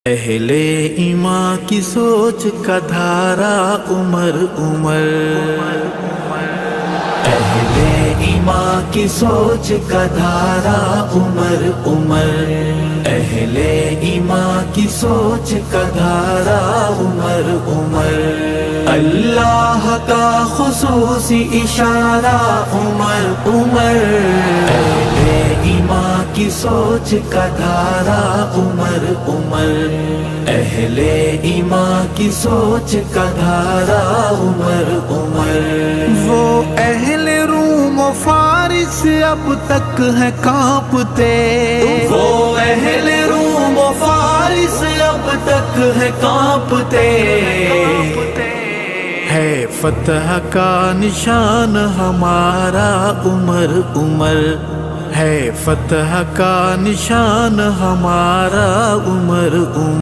اہل ایمان کی سوچ کا دھارا عمر عمر، اہل ایمان کی سوچ کا دھارا عمر عمر، اہل ایمان کی سوچ کا دھارا عمر عمر، اللہ کا خصوصی اشارہ عمر عمر، اہل ایمان کی سوچ کا دھارا عمر عمر، اہل ایمان کی سوچ کا دھارا عمر عمر۔ وہ اہل روم و فارس اب تک ہے کانپتے، وہ اہل روم و فارس اب تک ہے کانپتے، ہے فتح کا نشان ہمارا عمر عمر، ہے فتح کا نشان ہمارا عمر عمر۔